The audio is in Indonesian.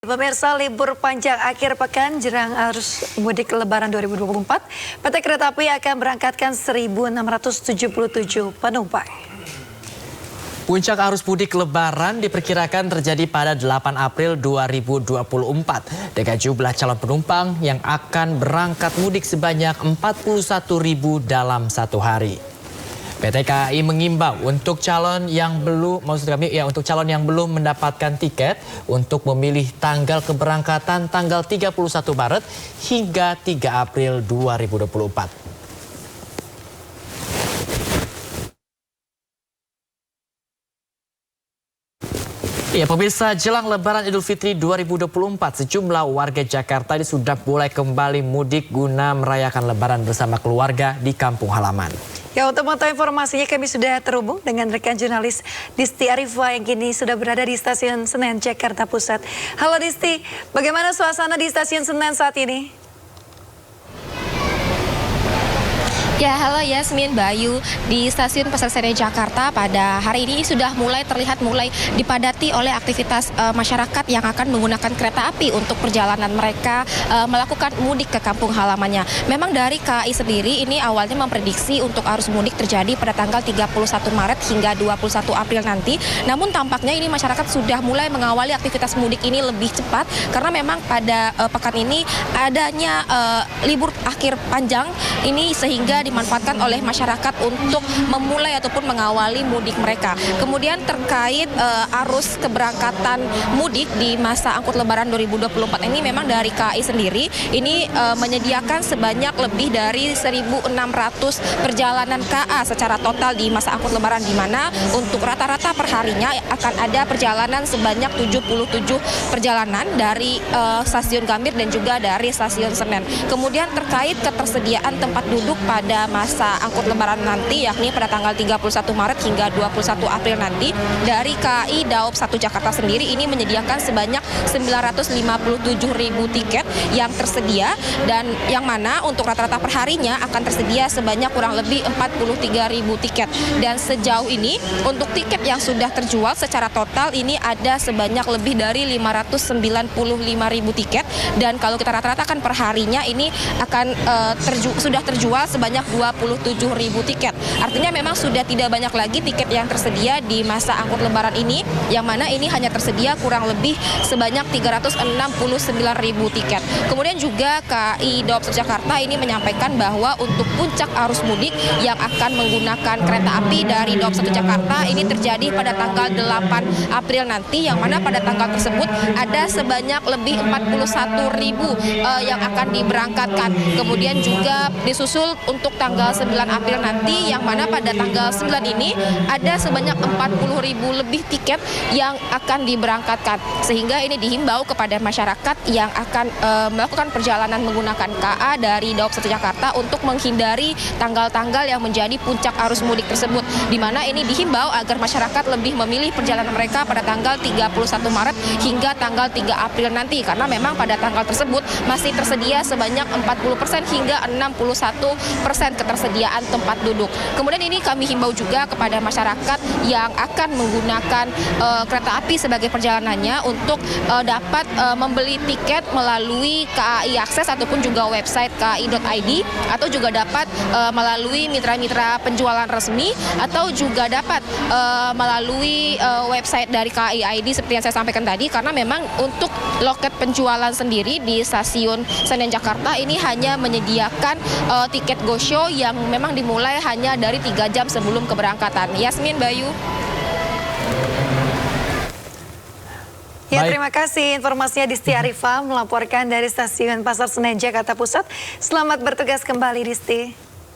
Pemirsa, libur panjang akhir pekan jelang arus mudik Lebaran 2024, PT Kereta Api akan berangkatkan 1.677 penumpang. Puncak arus mudik Lebaran diperkirakan terjadi pada 8 April 2024 dengan jumlah calon penumpang yang akan berangkat mudik sebanyak 41.000 dalam satu hari. PT KAI mengimbau untuk calon yang belum mendapatkan tiket untuk memilih tanggal keberangkatan tanggal 31 Maret hingga 3 April 2024. Ya, pemirsa, jelang Lebaran Idul Fitri 2024, sejumlah warga Jakarta ini sudah mulai kembali mudik guna merayakan Lebaran bersama keluarga di kampung halaman. Ya, untuk mengetahui informasinya kami sudah terhubung dengan rekan jurnalis Disti Arifa yang kini sudah berada di Stasiun Senen, Jakarta Pusat. Halo Disti, bagaimana suasana di Stasiun Senen saat ini? Ya, halo Yasmin, Bayu. Di Stasiun Pasar Senen Jakarta pada hari ini sudah mulai dipadati oleh aktivitas masyarakat yang akan menggunakan kereta api untuk perjalanan mereka melakukan mudik ke kampung halamannya. Memang dari KAI sendiri ini awalnya memprediksi untuk arus mudik terjadi pada tanggal 31 Maret hingga 21 April nanti. Namun tampaknya ini masyarakat sudah mulai mengawali aktivitas mudik ini lebih cepat karena memang pada pekan ini adanya libur akhir panjang ini sehingga dimanfaatkan oleh masyarakat untuk memulai ataupun mengawali mudik mereka. Kemudian terkait arus keberangkatan mudik di masa angkut Lebaran 2024 ini memang dari KAI sendiri ini menyediakan sebanyak lebih dari 1.600 perjalanan KA secara total di masa angkut Lebaran, di mana untuk rata-rata perharinya akan ada perjalanan sebanyak 77 perjalanan dari stasiun Gambir dan juga dari stasiun Senen. Kemudian terkait ketersediaan tempat duduk pada masa angkut Lebaran nanti, yakni pada tanggal 31 Maret hingga 21 April nanti, dari KAI Daob 1 Jakarta sendiri ini menyediakan sebanyak 957.000 tiket yang tersedia, dan yang mana untuk rata-rata perharinya akan tersedia sebanyak kurang lebih 43.000 tiket. Dan sejauh ini untuk tiket yang sudah terjual secara total ini ada sebanyak lebih dari 595.000 tiket, dan kalau kita rata-ratakan perharinya ini akan sudah terjual sebanyak 27.000 tiket. Artinya memang sudah tidak banyak lagi tiket yang tersedia di masa angkut Lebaran ini, yang mana ini hanya tersedia kurang lebih sebanyak 369.000 tiket. Kemudian juga KAI Daob 1 Jakarta ini menyampaikan bahwa untuk puncak arus mudik yang akan menggunakan kereta api dari Daob 1 Jakarta ini terjadi pada tanggal 8 April nanti, yang mana pada tanggal tersebut ada sebanyak lebih 41.000 yang akan diberangkatkan. Kemudian juga disusul untuk tanggal 9 April nanti, yang mana pada tanggal 9 ini ada sebanyak 40.000 lebih tiket yang akan diberangkatkan. Sehingga ini dihimbau kepada masyarakat yang akan melakukan perjalanan menggunakan KA dari Daob 1 Jakarta untuk menghindari tanggal-tanggal yang menjadi puncak arus mudik tersebut, di mana ini dihimbau agar masyarakat lebih memilih perjalanan mereka pada tanggal 31 Maret hingga tanggal 3 April nanti, karena memang pada tanggal tersebut masih tersedia sebanyak 40% hingga 61% ketersediaan tempat duduk. Kemudian ini kami himbau juga kepada masyarakat yang akan menggunakan kereta api sebagai perjalanannya untuk dapat membeli tiket melalui KAI Akses ataupun juga website kai.id, atau juga dapat melalui mitra-mitra penjualan resmi, atau juga dapat melalui website dari KAI.id seperti yang saya sampaikan tadi, karena memang untuk loket penjualan sendiri di Stasiun Senen Jakarta ini hanya menyediakan tiket go show yang memang dimulai hanya dari 3 jam sebelum keberangkatan. Yasmin, Bayu. Ya, terima kasih informasinya Disti Arifa melaporkan dari Stasiun Pasar Senen Jakarta Pusat. Selamat bertugas kembali, Disti.